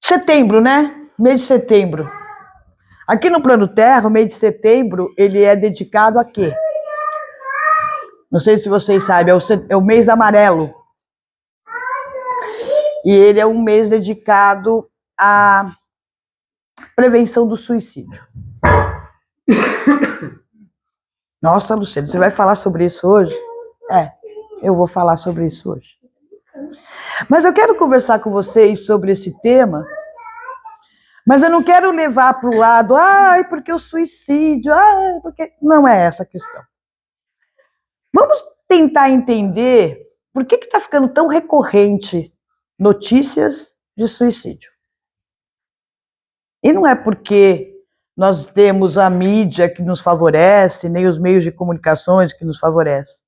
Setembro, né? Mês de setembro. Aqui no Plano Terra, o mês de setembro, ele é dedicado a quê? Não sei se vocês sabem, é o mês amarelo. E ele é um mês dedicado à prevenção do suicídio. Nossa, Luciano, você vai falar sobre isso hoje? Eu vou falar sobre isso hoje. Mas eu quero conversar com vocês sobre esse tema, mas eu não quero levar para o lado, porque o suicídio, porque... Não é essa a questão. Vamos tentar entender por que está ficando tão recorrente notícias de suicídio. E não é porque nós temos a mídia que nos favorece, nem os meios de comunicações que nos favorecem.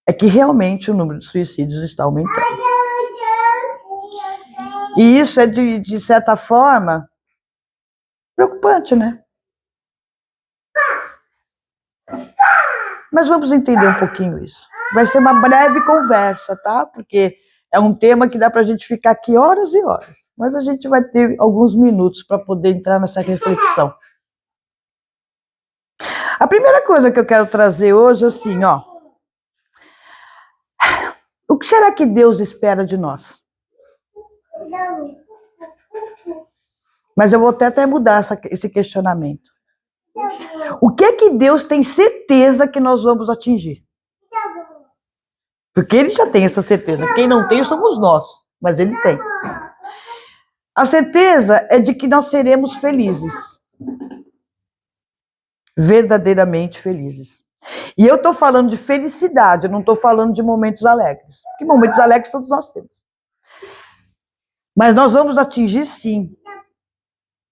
É que realmente o número de suicídios está aumentando. E isso é, de certa forma, preocupante, né? Mas vamos entender um pouquinho isso. Vai ser uma breve conversa, tá? Porque é um tema que dá para a gente ficar aqui horas e horas. Mas a gente vai ter alguns minutos para poder entrar nessa reflexão. A primeira coisa que eu quero trazer hoje é assim, ó. O que será que Deus espera de nós? Mas eu vou até mudar esse questionamento. O que é que Deus tem certeza que nós vamos atingir? Porque Ele já tem essa certeza. Quem não tem somos nós, mas Ele tem. A certeza é de que nós seremos felizes. Verdadeiramente felizes. E eu estou falando de felicidade, eu não estou falando de momentos alegres. Porque momentos alegres todos nós temos. Mas nós vamos atingir, sim,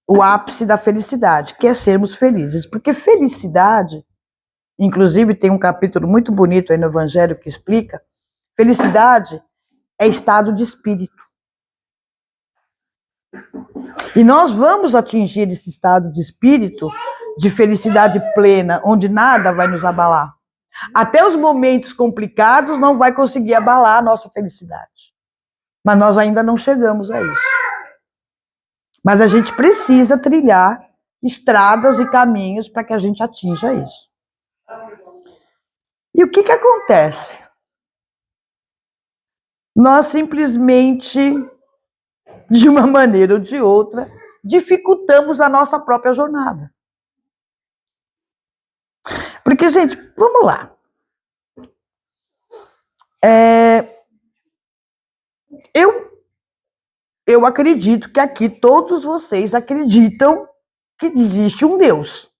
o ápice da felicidade, que é sermos felizes. Porque felicidade, inclusive tem um capítulo muito bonito aí no Evangelho que explica, felicidade é estado de espírito. E nós vamos atingir esse estado de espírito de felicidade plena, onde nada vai nos abalar. Até os momentos complicados não vai conseguir abalar a nossa felicidade. Mas nós ainda não chegamos a isso. Mas a gente precisa trilhar estradas e caminhos para que a gente atinja isso. E o que acontece? Nós simplesmente, de uma maneira ou de outra, dificultamos a nossa própria jornada. Porque, gente, vamos lá. Eu acredito que aqui todos vocês acreditam que existe um Deus.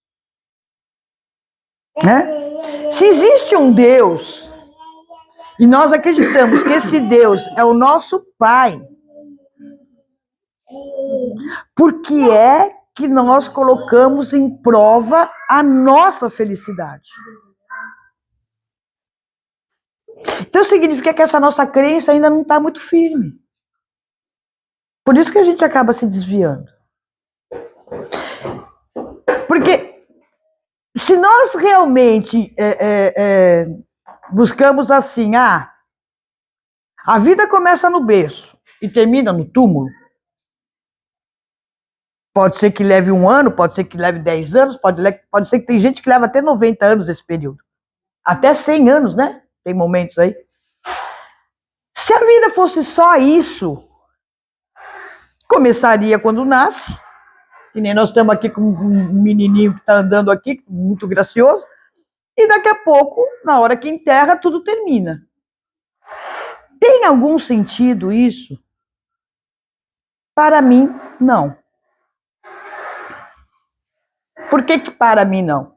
Né? Se existe um Deus, e nós acreditamos que esse Deus é o nosso Pai, por que é que nós colocamos em prova a nossa felicidade? Então significa que essa nossa crença ainda não está muito firme. Por isso que a gente acaba se desviando. Porque se nós realmente buscamos assim, a vida começa no berço e termina no túmulo, pode ser que leve 1 ano, pode ser que leve 10 anos, pode ser que tem gente que leva até 90 anos esse período. Até 100 anos, né? Tem momentos aí. Se a vida fosse só isso, começaria quando nasce, que nem nós estamos aqui com um menininho que está andando aqui, muito gracioso, e daqui a pouco, na hora que enterra, tudo termina. Tem algum sentido isso? Para mim, não. Por que para mim não?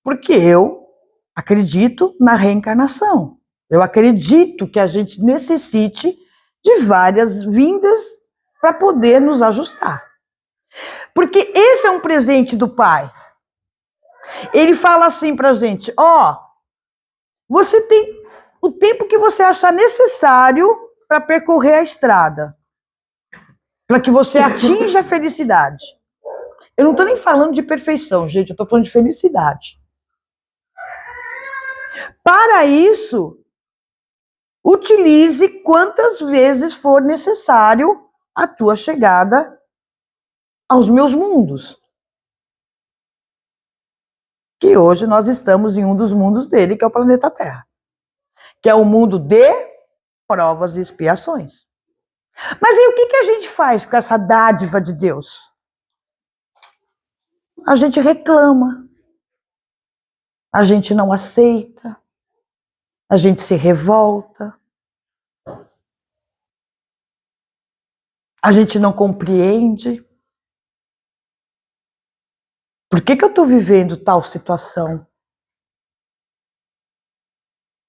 Porque eu acredito na reencarnação. Eu acredito que a gente necessite de várias vindas para poder nos ajustar. Porque esse é um presente do Pai. Ele fala assim para a gente, você tem o tempo que você achar necessário para percorrer a estrada, para que você atinja a felicidade. Eu não estou nem falando de perfeição, gente, eu estou falando de felicidade. Para isso, Utilize quantas vezes for necessário a tua chegada aos meus mundos. Que hoje nós estamos em um dos mundos dele, que é o planeta Terra. Que é o mundo de provas e expiações. Mas aí o que a gente faz com essa dádiva de Deus? A gente reclama. A gente não aceita. A gente se revolta. A gente não compreende. Por que eu estou vivendo tal situação?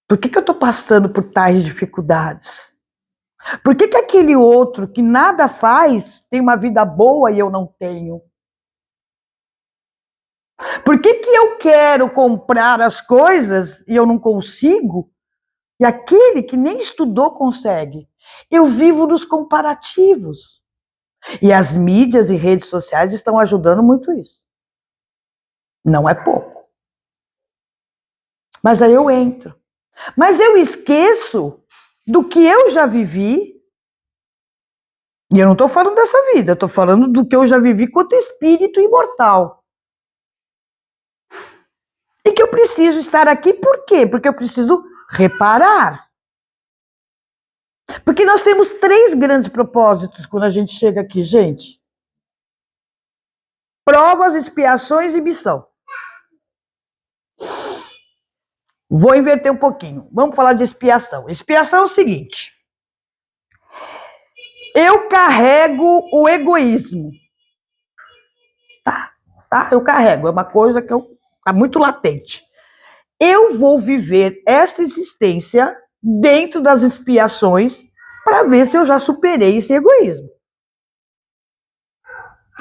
Por que eu estou passando por tais dificuldades? Por que aquele outro que nada faz tem uma vida boa e eu não tenho? Por que eu quero comprar as coisas e eu não consigo? E aquele que nem estudou consegue. Eu vivo nos comparativos. E as mídias e redes sociais estão ajudando muito isso. Não é pouco. Mas aí eu entro. Mas eu esqueço do que eu já vivi. E eu não estou falando dessa vida, eu estou falando do que eu já vivi quanto espírito imortal. E que eu preciso estar aqui por quê? Porque eu preciso reparar. Porque nós temos 3 grandes propósitos quando a gente chega aqui, gente. Provas, expiações e missão. Vou inverter um pouquinho. Vamos falar de expiação. Expiação é o seguinte. Eu carrego o egoísmo. Tá? Eu carrego. É uma coisa que tá muito latente. Eu vou viver essa existência dentro das expiações para ver se eu já superei esse egoísmo.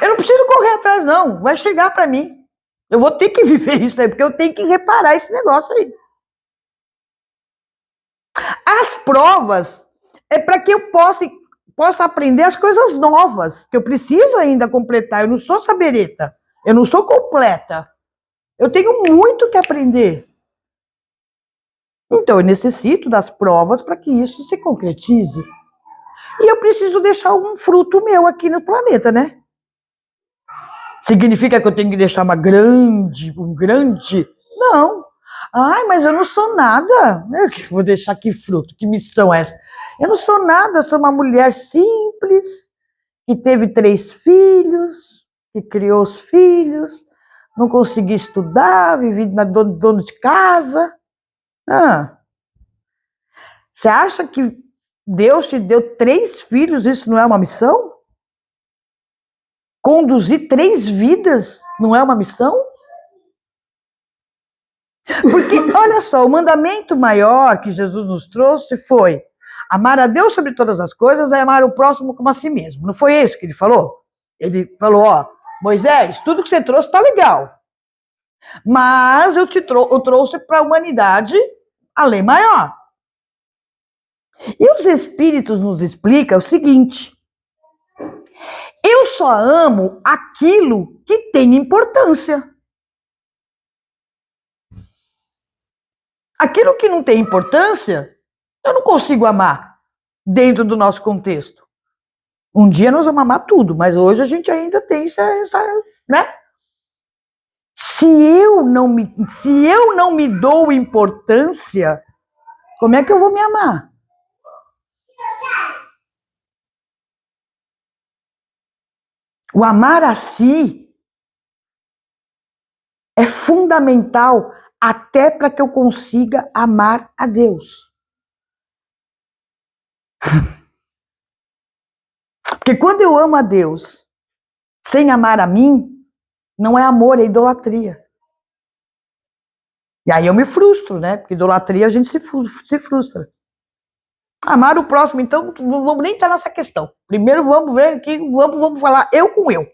Eu não preciso correr atrás, não. Vai chegar para mim. Eu vou ter que viver isso aí, porque eu tenho que reparar esse negócio aí. As provas é para que eu possa aprender as coisas novas, que eu preciso ainda completar. Eu não sou sabereta, eu não sou completa. Eu tenho muito que aprender. Então, eu necessito das provas para que isso se concretize. E eu preciso deixar um fruto meu aqui no planeta, né? Significa que eu tenho que deixar um grande? Não. Ai, mas eu não sou nada. Eu que vou deixar que fruto? Que missão é essa? Eu não sou nada, eu sou uma mulher simples, que teve 3 filhos, que criou os filhos, não consegui estudar, vivi na dono de casa. Você acha que Deus te deu 3 filhos, isso não é uma missão? Conduzir 3 vidas não é uma missão? Porque, olha só, o mandamento maior que Jesus nos trouxe foi amar a Deus sobre todas as coisas e amar o próximo como a si mesmo. Não foi isso que ele falou? Ele falou, ó, Moisés, tudo que você trouxe está legal, mas eu trouxe para a humanidade a lei maior. E os Espíritos nos explicam o seguinte, eu só amo aquilo que tem importância. Aquilo que não tem importância, eu não consigo amar dentro do nosso contexto. Um dia nós vamos amar tudo, mas hoje a gente ainda tem essa né? Se eu não me dou importância, como é que eu vou me amar? O amar a si é fundamental até para que eu consiga amar a Deus. Porque quando eu amo a Deus sem amar a mim, não é amor, é idolatria. E aí eu me frustro, né? Porque idolatria a gente se frustra. Amar o próximo, então, não vamos nem estar nessa questão. Primeiro vamos ver aqui, vamos falar eu com eu.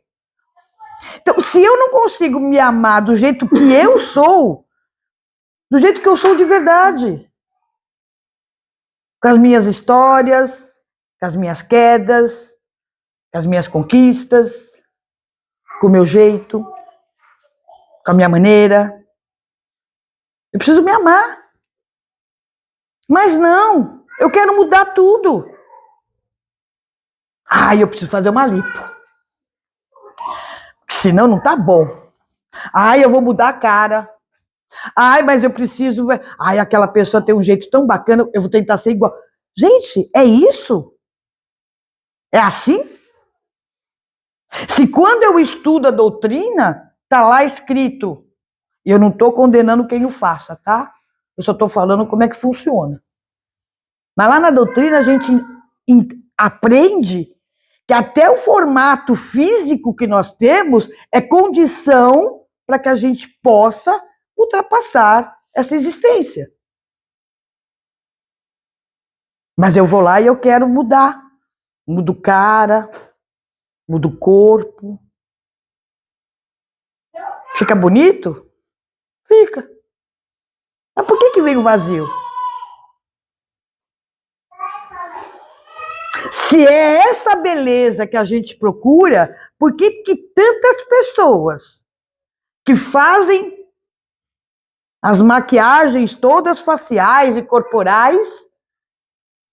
Então, se eu não consigo me amar do jeito que eu sou, do jeito que eu sou de verdade, com as minhas histórias, com as minhas quedas, com as minhas conquistas, com o meu jeito, com a minha maneira, eu preciso me amar. Mas não, Eu quero mudar tudo. Ai, eu preciso fazer uma lipo. Senão não tá bom. Ai, eu vou mudar a cara. Ai, mas eu preciso... Ai, aquela pessoa tem um jeito tão bacana, eu vou tentar ser igual. Gente, é isso? É assim? Se quando eu estudo a doutrina, tá lá escrito, e eu não estou condenando quem o faça, tá? Eu só estou falando como é que funciona. Mas lá na doutrina a gente aprende que até o formato físico que nós temos é condição para que a gente possa ultrapassar essa existência. Mas eu vou lá e eu quero mudar. Mudo cara, mudo corpo. Fica bonito? Fica. Mas por que veio o vazio? Se é essa beleza que a gente procura, por que tantas pessoas que fazem as maquiagens todas faciais e corporais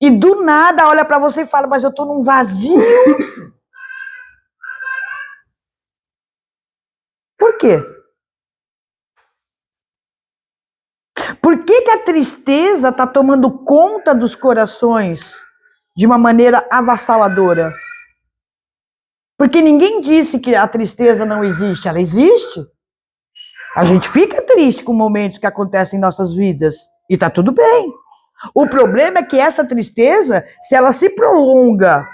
e do nada olha para você e fala, mas eu estou num vazio? Por quê? Por que a tristeza está tomando conta dos corações de uma maneira avassaladora? Porque ninguém disse que a tristeza não existe, ela existe. A gente fica triste com momentos que acontecem em nossas vidas e tá tudo bem. O problema é que essa tristeza, se ela se prolonga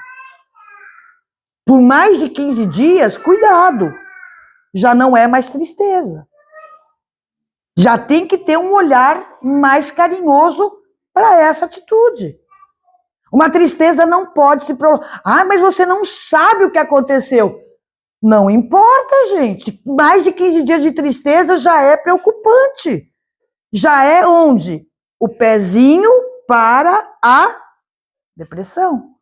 por mais de 15 dias, cuidado, já não é mais tristeza. Já tem que ter um olhar mais carinhoso para essa atitude. Uma tristeza não pode se prolongar. Ah, mas você não sabe o que aconteceu. Não importa, gente. Mais de 15 dias de tristeza já é preocupante. Já é onde? O pezinho para a depressão.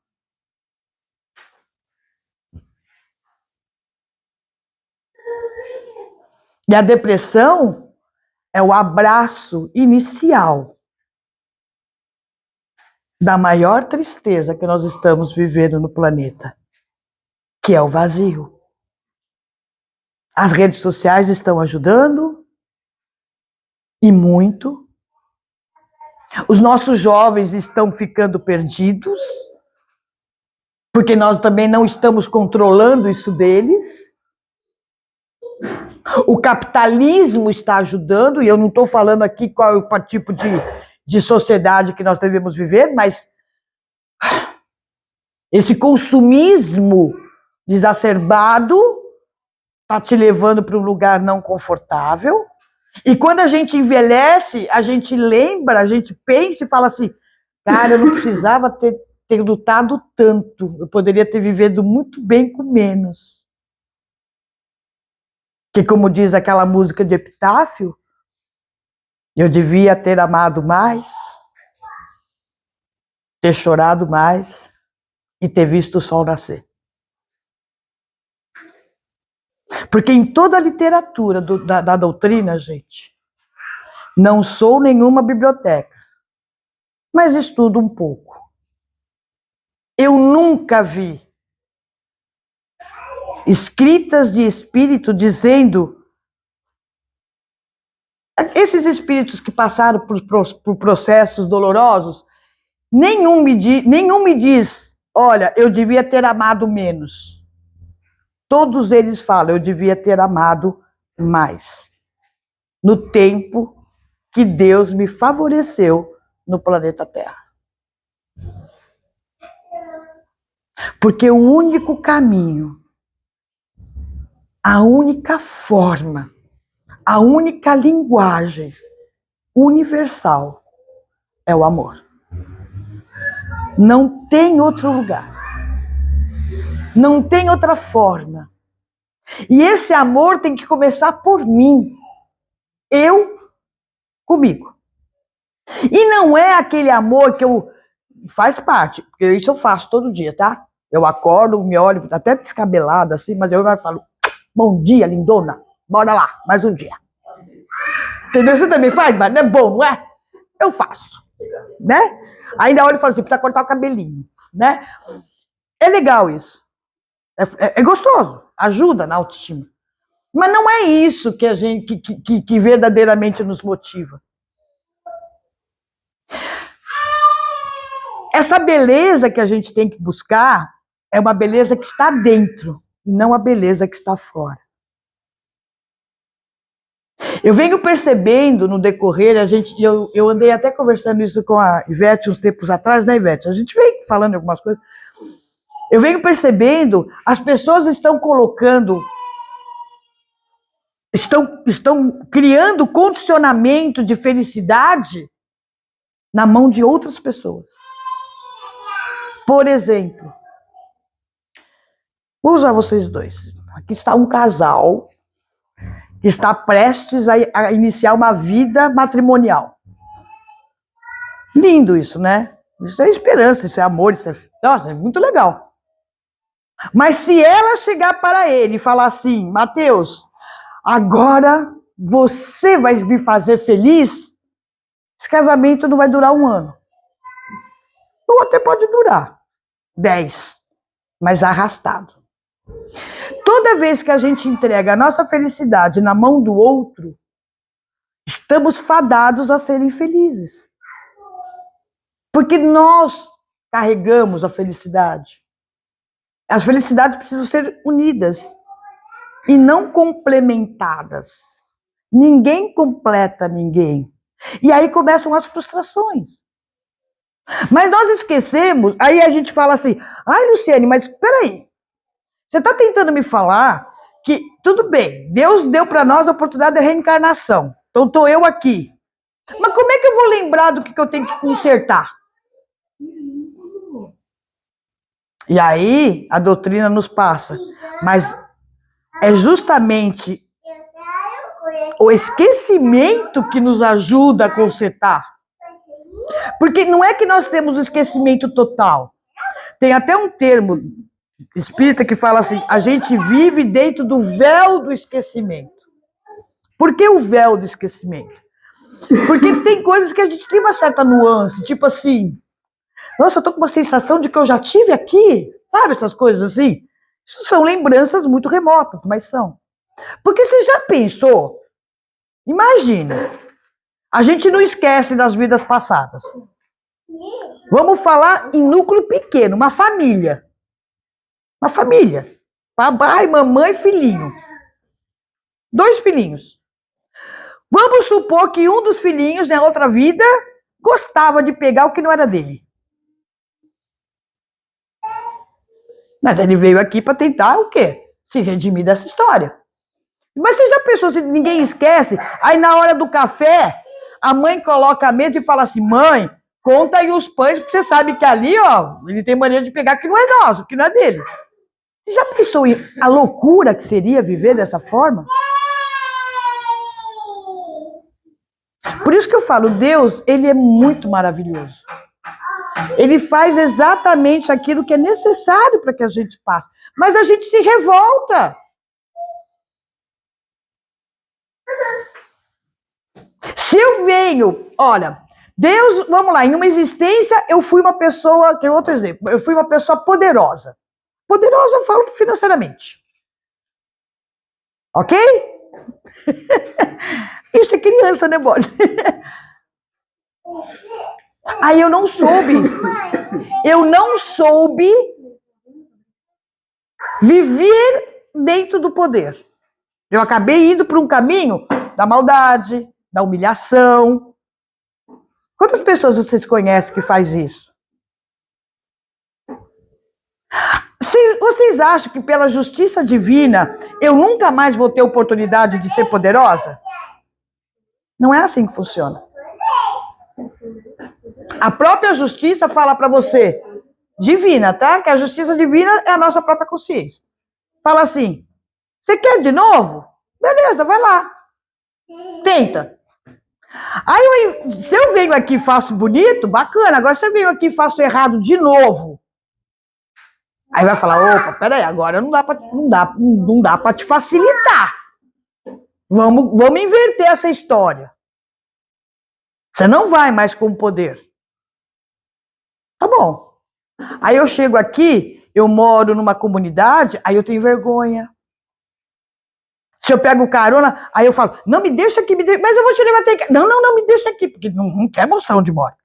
E a depressão é o abraço inicial da maior tristeza que nós estamos vivendo no planeta, que é o vazio. As redes sociais estão ajudando, e muito. Os nossos jovens estão ficando perdidos, porque nós também não estamos controlando isso deles. O capitalismo está ajudando, e eu não estou falando aqui qual é o tipo de sociedade que nós devemos viver, mas esse consumismo exacerbado está te levando para um lugar não confortável. E quando a gente envelhece, a gente lembra, a gente pensa e fala assim, cara, eu não precisava ter lutado tanto, eu poderia ter vivido muito bem com menos. Que, como diz aquela música de Epitáfio, eu devia ter amado mais, ter chorado mais e ter visto o sol nascer. Porque em toda a literatura da doutrina, gente, não sou nenhuma biblioteca, mas estudo um pouco. Eu nunca vi escritas de espírito dizendo... Esses espíritos que passaram por processos dolorosos, nenhum me diz, olha, eu devia ter amado menos. Todos eles falam, eu devia ter amado mais. No tempo que Deus me favoreceu no planeta Terra. Porque o único caminho, a única forma, a única linguagem universal é o amor. Não tem outro lugar. Não tem outra forma. E esse amor tem que começar por mim. Eu comigo. E não é aquele amor que eu... Faz parte, porque isso eu faço todo dia, tá? Eu acordo, me olho, até descabelada assim, mas eu falo, bom dia, lindona, bora lá, mais um dia. Entendeu? Você também faz, mas não é bom, não é? Eu faço, né? Ainda olha e fala assim, precisa cortar o cabelinho, né? É legal isso. É gostoso, ajuda na autoestima. Mas não é isso que a gente que verdadeiramente nos motiva. Essa beleza que a gente tem que buscar é uma beleza que está dentro, não a beleza que está fora. Eu venho percebendo no decorrer, eu andei até conversando isso com a Ivete uns tempos atrás, né, Ivete? A gente vem falando algumas coisas. Eu venho percebendo, as pessoas estão colocando, estão criando condicionamento de felicidade na mão de outras pessoas. Por exemplo, vou usar vocês dois. Aqui está um casal que está prestes a iniciar uma vida matrimonial. Lindo isso, né? Isso é esperança, isso é amor, isso é... Nossa, é muito legal. Mas se ela chegar para ele e falar assim, Mateus, agora você vai me fazer feliz, esse casamento não vai durar 1 ano. Ou até pode durar 10, mas arrastado. Toda vez que a gente entrega a nossa felicidade na mão do outro, estamos fadados a ser infelizes. Porque nós carregamos a felicidade. As felicidades precisam ser unidas e não complementadas. Ninguém completa ninguém. E aí começam as frustrações. Mas nós esquecemos, aí a gente fala assim, ai, Luciane, mas peraí, você está tentando me falar que, tudo bem, Deus deu para nós a oportunidade de reencarnação, então estou eu aqui. Mas como é que eu vou lembrar do que eu tenho que consertar? E aí a doutrina nos passa, mas é justamente o esquecimento que nos ajuda a consertar. Porque não é que nós temos o esquecimento total. Tem até um termo espírita que fala assim, a gente vive dentro do véu do esquecimento. Por que o véu do esquecimento? Porque tem coisas que a gente tem uma certa nuance, tipo assim, nossa, eu tô com uma sensação de que eu já tive aqui, sabe essas coisas assim? Isso são lembranças muito remotas, mas são. Porque você já pensou, imagina, a gente não esquece das vidas passadas. Vamos falar em núcleo pequeno, uma família. Uma família. Papai, mamãe, filhinho. 2 filhinhos. Vamos supor que um dos filhinhos, na outra vida, gostava de pegar o que não era dele. Mas ele veio aqui para tentar o quê? Se redimir dessa história. Mas você já pensou se ninguém esquece? Aí na hora do café, a mãe coloca a mesa e fala assim, mãe, conta aí os pães, porque você sabe que ali, ó, ele tem mania de pegar que não é nosso, que não é dele. Você já pensou em a loucura que seria viver dessa forma? Por isso que eu falo, Deus, ele é muito maravilhoso. Ele faz exatamente aquilo que é necessário para que a gente passe. Mas a gente se revolta. Se eu venho, olha, Deus, vamos lá, em uma existência eu fui uma pessoa, que é outro exemplo, eu fui uma pessoa poderosa. Poderosa eu falo financeiramente. Ok? Isso é criança, né, Bode? Aí eu não soube viver dentro do poder. Eu acabei indo para um caminho da maldade, da humilhação. Quantas pessoas vocês conhecem que faz isso? Vocês acham que pela justiça divina eu nunca mais vou ter oportunidade de ser poderosa? Não é assim que funciona. A própria justiça fala para você, divina, tá? Que a justiça divina é a nossa própria consciência. Fala assim, você quer de novo? Beleza, vai lá. Tenta. Aí, se eu venho aqui e faço bonito, bacana. Agora, se eu venho aqui e faço errado de novo, aí vai falar, opa, peraí, agora não dá para te facilitar. Vamos inverter essa história. Você não vai mais com o poder. Tá bom. Aí eu chego aqui, eu moro numa comunidade, aí eu tenho vergonha. Se eu pego carona, aí eu falo, não me deixa aqui, mas eu vou te levar até aqui. Não, não, não, me deixa aqui, porque não quer mostrar onde mora.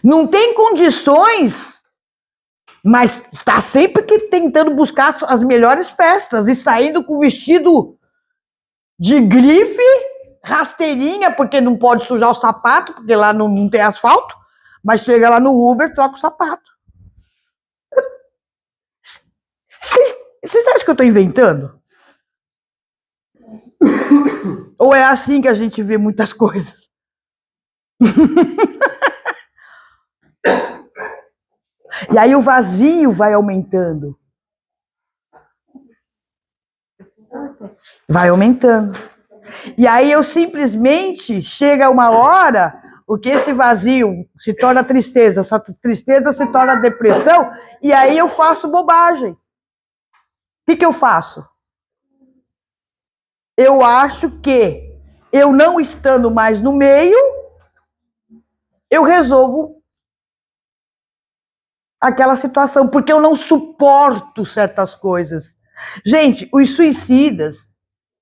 Não tem condições, mas está sempre que tentando buscar as melhores festas e saindo com vestido de grife, rasteirinha, porque não pode sujar o sapato, porque lá não tem asfalto, mas chega lá no Uber, troca o sapato. Vocês acham que eu estou inventando? Ou é assim que a gente vê muitas coisas? E aí o vazio vai aumentando. Vai aumentando. E aí eu simplesmente, chega uma hora, o que esse vazio se torna tristeza, essa tristeza se torna depressão, e aí eu faço bobagem. O que eu faço? Eu acho que eu não estando mais no meio, eu resolvo aquela situação, porque eu não suporto certas coisas. Gente, os suicidas,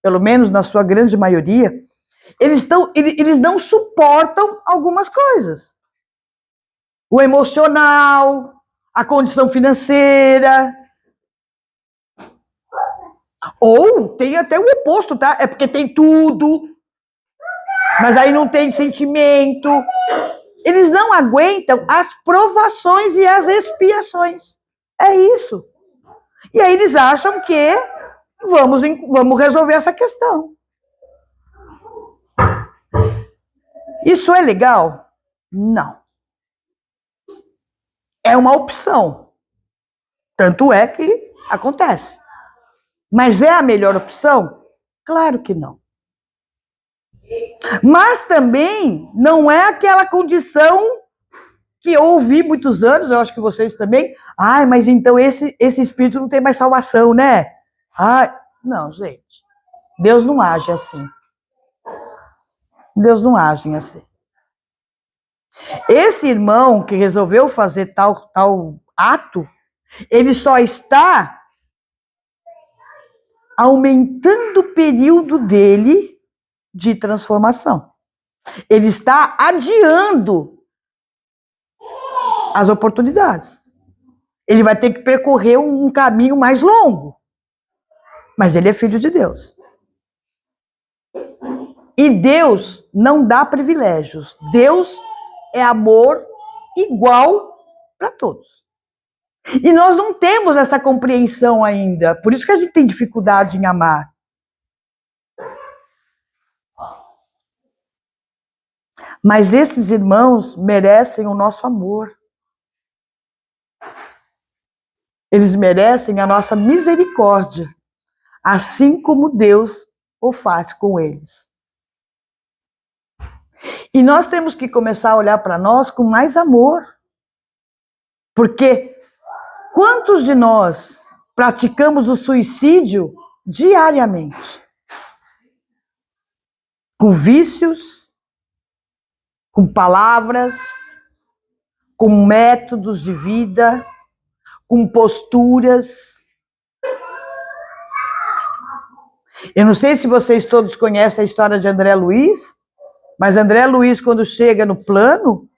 pelo menos na sua grande maioria, eles não suportam algumas coisas. O emocional, a condição financeira. Ou tem até o oposto, tá? É porque tem tudo, mas aí não tem sentimento. Eles não aguentam as provações e as expiações. É isso. E aí eles acham que vamos resolver essa questão. Isso é legal? Não. É uma opção. Tanto é que acontece. Mas é a melhor opção? Claro que não. Mas também não é aquela condição que eu ouvi muitos anos, eu acho que vocês também. Ai, mas então esse espírito não tem mais salvação, né? Ah, não, gente. Deus não age assim. Deus não age assim. Esse irmão que resolveu fazer tal ato, ele só está aumentando o período dele de transformação. Ele está adiando as oportunidades. Ele vai ter que percorrer um caminho mais longo. Mas ele é filho de Deus. E Deus não dá privilégios. Deus é amor igual para todos. E nós não temos essa compreensão ainda. Por isso que a gente tem dificuldade em amar. Mas esses irmãos merecem o nosso amor. Eles merecem a nossa misericórdia, assim como Deus o faz com eles. E nós temos que começar a olhar para nós com mais amor. Porque quantos de nós praticamos o suicídio diariamente? Com vícios, com palavras, com métodos de vida, com posturas. Eu não sei se vocês todos conhecem a história de André Luiz, mas André Luiz, quando chega no plano,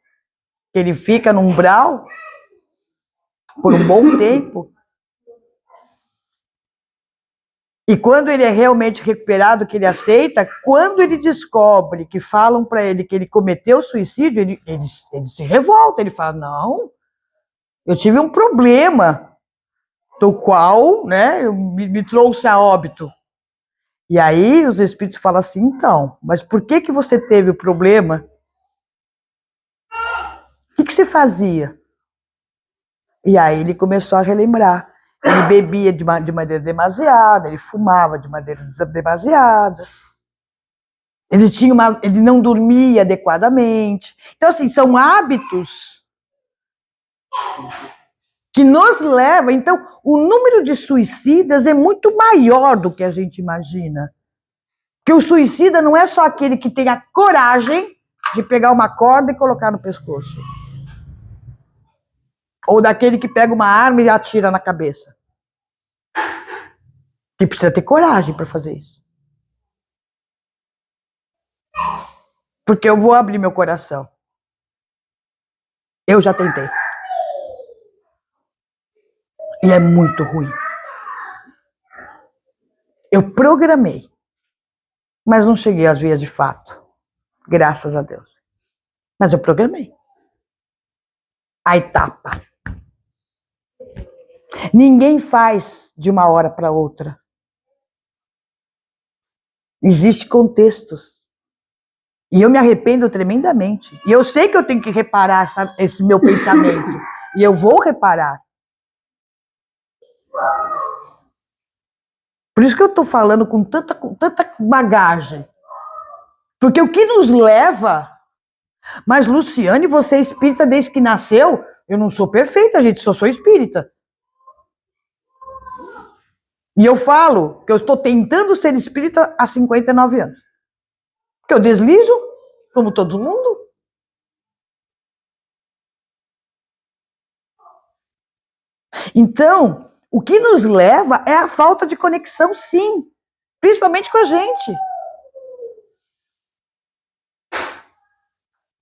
ele fica no umbral por um bom tempo, e quando ele é realmente recuperado, que ele aceita, quando ele descobre que falam para ele que ele cometeu suicídio, ele se revolta, ele fala, não, eu tive um problema, do qual, né, me trouxe a óbito. E aí os espíritos falam assim, então, mas por que você teve o problema? O que você fazia? E aí ele começou a relembrar. Ele bebia de maneira demasiada, ele fumava de maneira demasiada, ele não dormia adequadamente. Então, assim, são hábitos que nos levam. Então, o número de suicidas é muito maior do que a gente imagina. Porque o suicida não é só aquele que tem a coragem de pegar uma corda e colocar no pescoço. Ou daquele que pega uma arma e atira na cabeça. Que precisa ter coragem para fazer isso. Porque eu vou abrir meu coração. Eu já tentei. E é muito ruim. Eu programei. Mas não cheguei às vias de fato. Graças a Deus. Mas eu programei. A etapa. Ninguém faz de uma hora para outra. Existem contextos. E eu me arrependo tremendamente. E eu sei que eu tenho que reparar esse meu pensamento. E eu vou reparar. Por isso que eu estou falando com tanta bagagem. Porque o que nos leva... Mas, Luciane, você é espírita desde que nasceu? Eu não sou perfeita, gente, só sou espírita. E eu falo que eu estou tentando ser espírita há 59 anos. Porque eu deslizo, como todo mundo. Então, o que nos leva é a falta de conexão, sim. Principalmente com a gente.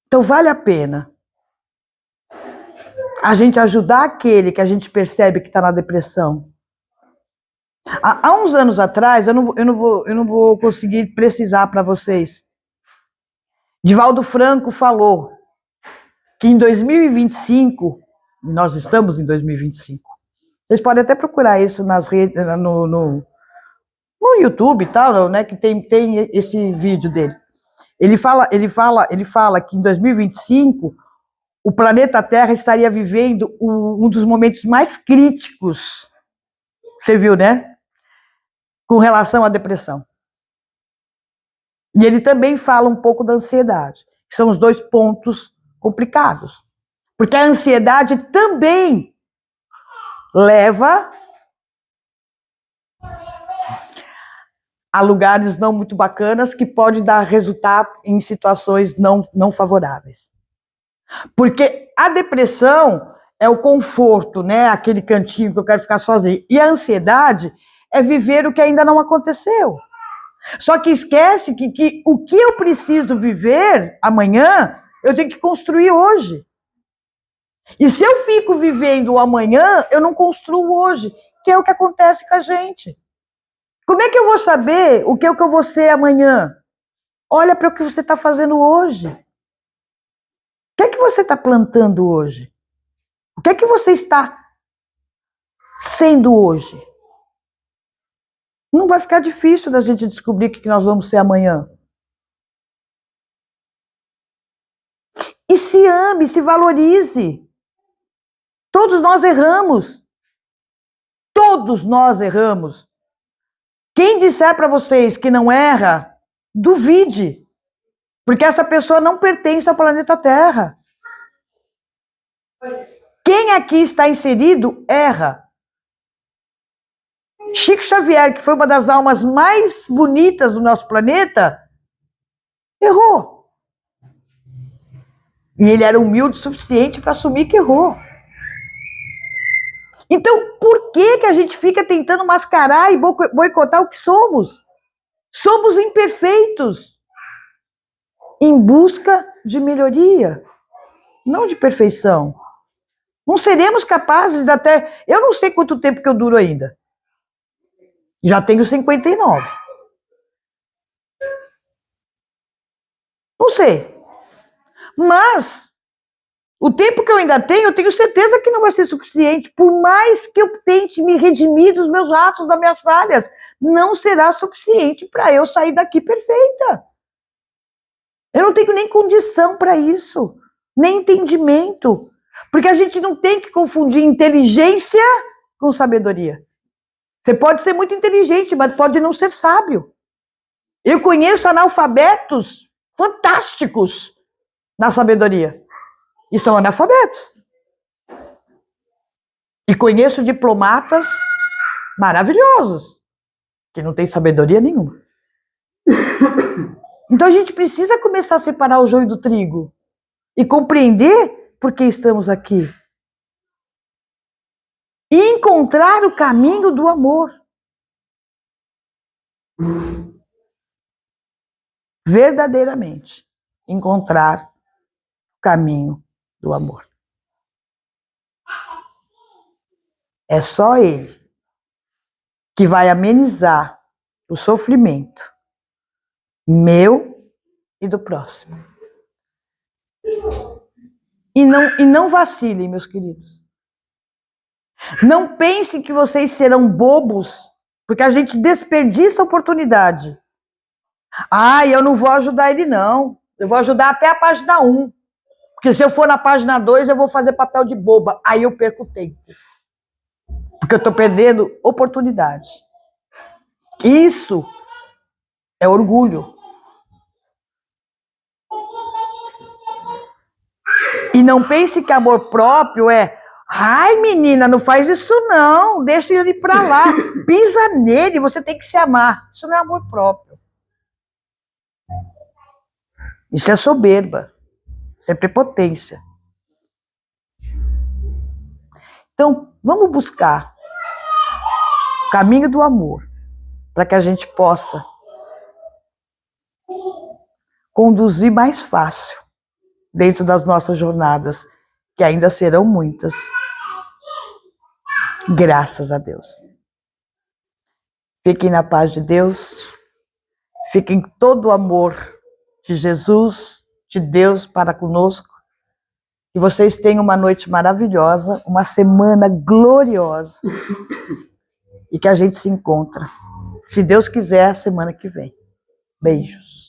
Então, vale a pena a gente ajudar aquele que a gente percebe que está na depressão. Há uns anos atrás, eu não vou conseguir precisar para vocês. Divaldo Franco falou que em 2025, nós estamos em 2025, vocês podem até procurar isso nas redes, no YouTube e tal, né, que tem esse vídeo dele. Ele fala que em 2025 o planeta Terra estaria vivendo um dos momentos mais críticos. Você viu, né? Com relação à depressão. E ele também fala um pouco da ansiedade, que são os dois pontos complicados. Porque a ansiedade também leva a lugares não muito bacanas que pode dar resultado em situações não favoráveis. Porque a depressão é o conforto, né? Aquele cantinho que eu quero ficar sozinho. E a ansiedade é viver o que ainda não aconteceu. Só que esquece que o que eu preciso viver amanhã, eu tenho que construir hoje. E se eu fico vivendo o amanhã, eu não construo hoje, que é o que acontece com a gente. Como é que eu vou saber o que eu vou ser amanhã? Olha para o que você está fazendo hoje. O que é que você está plantando hoje? O que é que você está sendo hoje? Não vai ficar difícil da gente descobrir o que nós vamos ser amanhã. E se ame, se valorize. Todos nós erramos. Todos nós erramos. Quem disser para vocês que não erra, duvide. Porque essa pessoa não pertence ao planeta Terra. Quem aqui está inserido, erra. Chico Xavier, que foi uma das almas mais bonitas do nosso planeta, errou. E ele era humilde o suficiente para assumir que errou. Então, por que a gente fica tentando mascarar e boicotar o que somos? Somos imperfeitos, em busca de melhoria, não de perfeição. Não seremos capazes de até... Eu não sei quanto tempo que eu duro ainda. Já tenho 59. Não sei. Mas, o tempo que eu ainda tenho, eu tenho certeza que não vai ser suficiente. Por mais que eu tente me redimir dos meus atos, das minhas falhas, não será suficiente para eu sair daqui perfeita. Eu não tenho nem condição para isso, nem entendimento. Porque a gente não tem que confundir inteligência com sabedoria. Você pode ser muito inteligente, mas pode não ser sábio. Eu conheço analfabetos fantásticos na sabedoria. E são analfabetos. E conheço diplomatas maravilhosos, que não têm sabedoria nenhuma. Então a gente precisa começar a separar o joio do trigo e compreender por que estamos aqui. E encontrar o caminho do amor. Verdadeiramente. Encontrar o caminho do amor. É só ele que vai amenizar o sofrimento meu e do próximo. E não vacilem, meus queridos. Não pensem que vocês serão bobos, porque a gente desperdiça a oportunidade. Eu não vou ajudar ele, não. Eu vou ajudar até a página 1. Porque se eu for na página 2, eu vou fazer papel de boba. Aí eu perco tempo. Porque eu estou perdendo oportunidade. Isso é orgulho. E não pense que amor próprio é... Ai, menina, não faz isso não. Deixa ele ir pra lá. Pisa nele, você tem que se amar. Isso não é amor próprio. Isso é soberba. Isso é prepotência. Então, vamos buscar o caminho do amor para que a gente possa conduzir mais fácil dentro das nossas jornadas, que ainda serão muitas. Graças a Deus. Fiquem na paz de Deus. Fiquem com todo o amor de Jesus, de Deus para conosco. Que vocês tenham uma noite maravilhosa, uma semana gloriosa. E que a gente se encontra, se Deus quiser, a semana que vem. Beijos.